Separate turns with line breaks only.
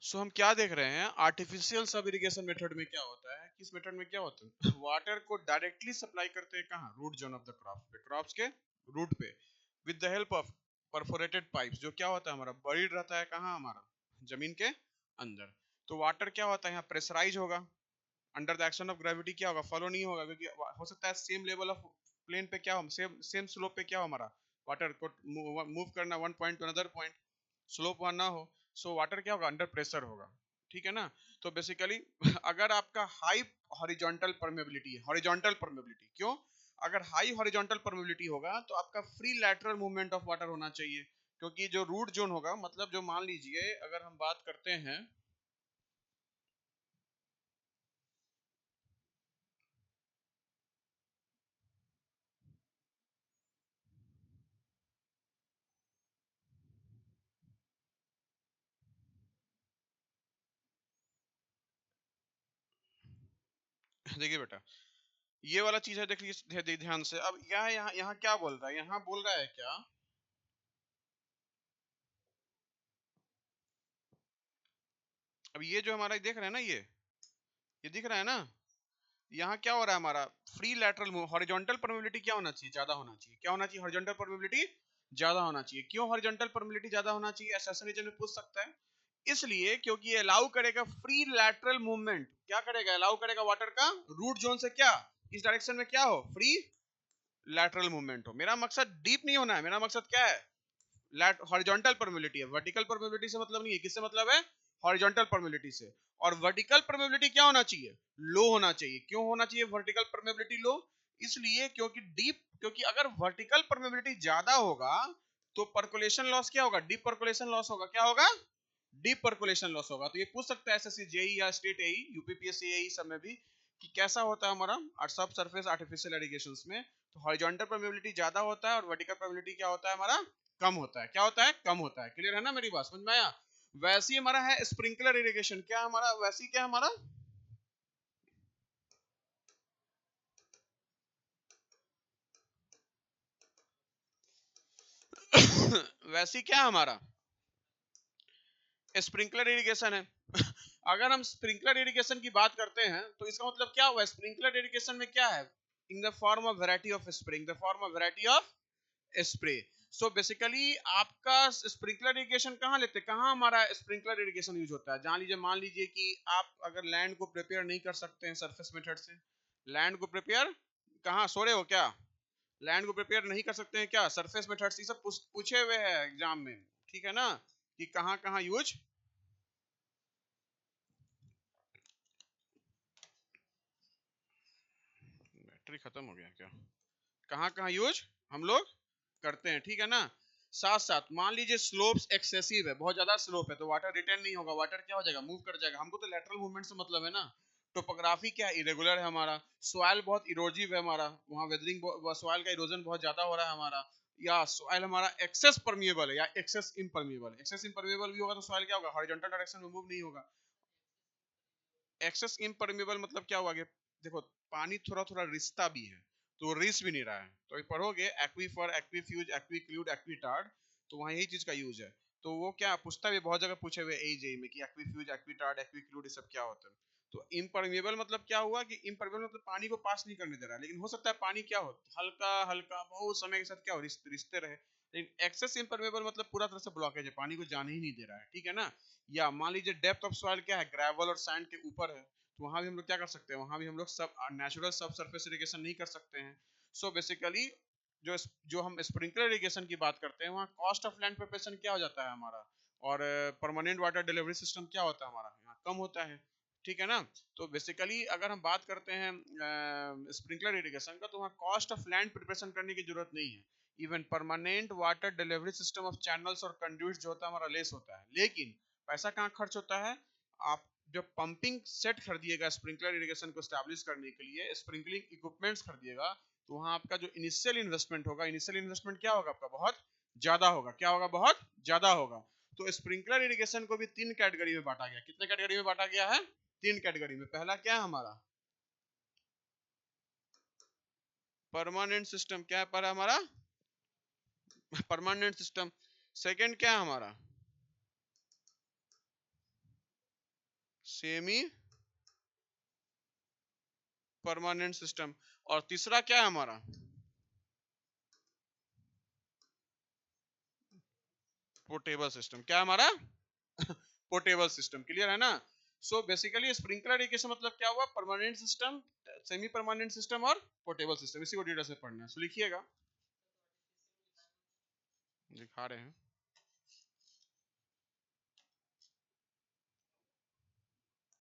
सो हम क्या देख रहे हैं, आर्टिफिशियल सब इरिगेशन मेथड में क्या होता है, किस मेथड में क्या होता है, वाटर को डायरेक्टली सप्लाई करते हैं कहाँ, root zone of the crop पे, क्रॉप्स के रूट पे, with the help of perforated pipes, जो क्या होता है हमारा बरीड रहता है कहाँ, हमारा जमीन के अंदर। तो वाटर क्या होता है यहाँ प्रेशराइज होगा, under the action of gravity क्या होगा, फॉलो नहीं होगा, क्योंकि हो सकता है सेम लेवल ऑफ प्लेन पे क्या हो, सेम सेम स्लोप पे क्या हो, हमारा वाटर को मूव करना one point two another point, slope वहां ना हो, सो वाटर क्या होगा, अंडर प्रेशर होगा, ठीक है ना। तो बेसिकली अगर आपका हाई हॉरिजॉन्टल परमेबिलिटी है, हॉरिजॉन्टल परमेबिलिटी क्यों, अगर हाई हॉरिजॉन्टल परमेबिलिटी होगा तो आपका free lateral movement of water होना चाहिए, क्योंकि जो रूट जोन होगा, मतलब जो मान लीजिए अगर हम बात करते हैं, देखिए बेटा ये वाला चीज है, देखिए ध्यान से, अब यहाँ यहाँ यहाँ क्या बोल रहा है, यहाँ बोल रहा है क्या, अब ये जो हमारा देख रहे हैं ना, ये दिख रहा है ना, यहाँ क्या हो रहा है हमारा, free lateral move, horizontal permeability क्या होना चाहिए, ज्यादा होना चाहिए, क्या होना चाहिए, हॉरिजॉन्टल परमेबिलिटी ज्यादा होना चाहिए, क्यों हॉरिजॉन्टल परमेबिलिटी ज्यादा होना चाहिए, एसेशन रीजन में पूछ सकता है, इसलिए क्योंकि ये अलाउ करेगा फ्री लैटरल मूवमेंट, क्या करेगा, अलाउ करेगा वाटर का रूट जोन से क्या, इस डायरेक्शन में क्या हो, फ्री लैटरल मूवमेंट हो। मेरा मकसद डीप नहीं होना है, मेरा मकसद क्या है, हॉरिजॉन्टल परमेबिलिटी है, वर्टिकल परमेबिलिटी से मतलब नहीं है, किससे मतलब है, हॉरिजॉन्टल परमेबिलिटी से। और वर्टिकल परमेबिलिटी क्या होना चाहिए, लो होना चाहिए, क्यों होना चाहिए वर्टिकल परमेबिलिटी लो, इसलिए क्योंकि डीप, क्योंकि अगर वर्टिकल परमेबिलिटी ज्यादा होगा तो पर्कुलेशन लॉस क्या होगा, डीप पर्कुलेशन लॉस होगा, क्या होगा, डीप पर्कुलेशन लॉस होगा। तो ये पूछ सकता है एसएससी जेई या स्टेट एई यूपीपीएससी एई सब में भी, कि कैसा होता है हमारा सब सरफेस आर्टिफिशियल इरिगेशंस में, तो हॉरिजॉन्टल परमेबिलिटी ज्यादा होता है और वर्टिकल परमेबिलिटी क्या होता है हमारा, कम होता है, क्या होता है, कम होता है। क्लियर है ना, मेरी बात समझ में आया। वैसे ही हमारा है स्प्रिंकलर इरिगेशन, क्या हमारा, वैसे ही क्या हमारा वैसे ही क्या हमारा स्प्रिंकलर इरिगेशन है। अगर हम स्प्रिंकलर इरिगेशन की बात करते हैं तो इसका मतलब क्या हुआ, स्प्रिंकलर इरिगेशन में क्या है, in the form of variety of spring, the form of variety of spray. So basically आपका स्प्रिंकलर इरिगेशन कहाँ लेते हैं, कहाँ हमारा स्प्रिंकलर इरिगेशन यूज होता है, जान लीजिए, मान लीजिए कि आप अगर लैंड को प्रिपेयर नहीं कर सकते हैं सरफेस मेथड से, लैंड को प्रिपेयर, कहाँ सो रहे हो क्या, लैंड को प्रिपेयर नहीं कर सकते हैं क्या सरफेस मेथड से, सब पूछे हुए हैं एग्जाम में, ठीक है ना, कि कहाँ कहाँ यूज, बैटरी खत्म हो गया क्या, कहाँ कहाँ यूज हम लोग करते हैं, ठीक है ना। साथ साथ मान लीजिए स्लोप्स एक्सेसिव है, बहुत ज्यादा स्लोप है, तो वाटर रिटेन नहीं होगा, वाटर क्या हो जाएगा, मूव कर जाएगा, हमको तो लेटरल मूवमेंट से मतलब है ना। टोपोग्राफी क्या इरेगुलर है हमारा, सॉइल बहुत इरोजिव है हमारा, वहाँ वेदरिंग, सॉइल का इरोजन बहुत ज्यादा हो रहा है हमारा, या सॉइल हमारा एक्सेस परमिएबल है या एक्सेस इम्परमिएबल है, एक्सेस इम्परमिएबल भी होगा तो सॉइल क्या होगा, हॉरिजॉन्टल डायरेक्शन में मूव नहीं होगा। एक्सेस इम्परमिएबल मतलब क्या हुआ कि देखो पानी थोड़ा थोड़ा रिश्ता भी है, तो रिस भी नहीं रहा है, तो पढ़ोगे एक्वीफर, एक्वीफ्यूज, एक्वीक्लूड, एक्वीटार्ड, तो वहाँ यही चीज का यूज है। तो वो क्या पूछता है, बहुत जगह पूछे हुए एजेई में कि एक्वीफ्यूज, एक्वीटार्ड, एक्वीक्लूड ये सब क्या होता है। तो इम्परमिएबल मतलब क्या हुआ कि इम्परमिएबल मतलब पानी को पास नहीं करने दे रहा है, लेकिन हो सकता है पानी क्या हो, हल्का हल्का बहुत समय के साथ क्या हो, रिश्ते रहे। लेकिन एक्सेस इम्परमिएबल मतलब पूरा तरह से ब्लॉकेज है, पानी को जाने ही नहीं दे रहा है, ठीक है ना। या मान लीजिए डेप्थ ऑफ सॉइल क्या है, ग्रेवल और सैंड के ऊपर है, तो वहां भी हम लोग क्या कर सकते हैं, वहां भी हम लोग सब नेचुरल सब सरफेस इरिगेशन नहीं कर सकते हैं। सो बेसिकली जो जो हम स्प्रिंकलर इरिगेशन की बात करते हैं, वहाँ कॉस्ट ऑफ लैंड प्रिपरेशन क्या हो जाता है हमारा, और परमानेंट वाटर डिलीवरी सिस्टम क्या होता है हमारा, यहाँ कम होता है, ठीक है ना। तो बेसिकली अगर हम बात करते हैं स्प्रिंकलर इरिगेशन का, तो वहाँ कॉस्ट ऑफ लैंड प्रिपरेशन करने की जरूरत नहीं है, even permanent water delivery system of channels और कंड्यूट्स जो होता है हमारा लेस होता है, लेकिन पैसा कहाँ खर्च होता है, आप जब पंपिंग सेट खरीदिएगा स्प्रिंकलर इरिगेशन को स्टैब्लिश करने के लिए, स्प्रिंकलिंग इक्विपमेंट्स खरीदिएगा, तो वहां आपका जो इनिशियल इन्वेस्टमेंट होगा, इनिशियल इन्वेस्टमेंट क्या होगा आपका, बहुत ज्यादा होगा, क्या होगा, बहुत ज्यादा होगा। तो स्प्रिंकलर इरिगेशन को भी तीन कैटेगरी में बांटा गया, कितने कैटेगरी में बांटा गया है, तीन कैटेगरी में। पहला क्या है हमारा परमानेंट सिस्टम, क्या है पर हमारा परमानेंट सिस्टम। सेकंड क्या है हमारा सेमी परमानेंट सिस्टम, और तीसरा क्या है हमारा, पोर्टेबल सिस्टम। क्या है हमारा? Portable system. क्लियर है ना? सो बेसिकली स्प्रिंकलर इरिगेशन मतलब क्या हुआ, permanent system, semi permanent system और पोर्टेबल सिस्टम, इसी को डिटेल से पढ़ना है। सो लिखिएगा, दिखा रहे हैं।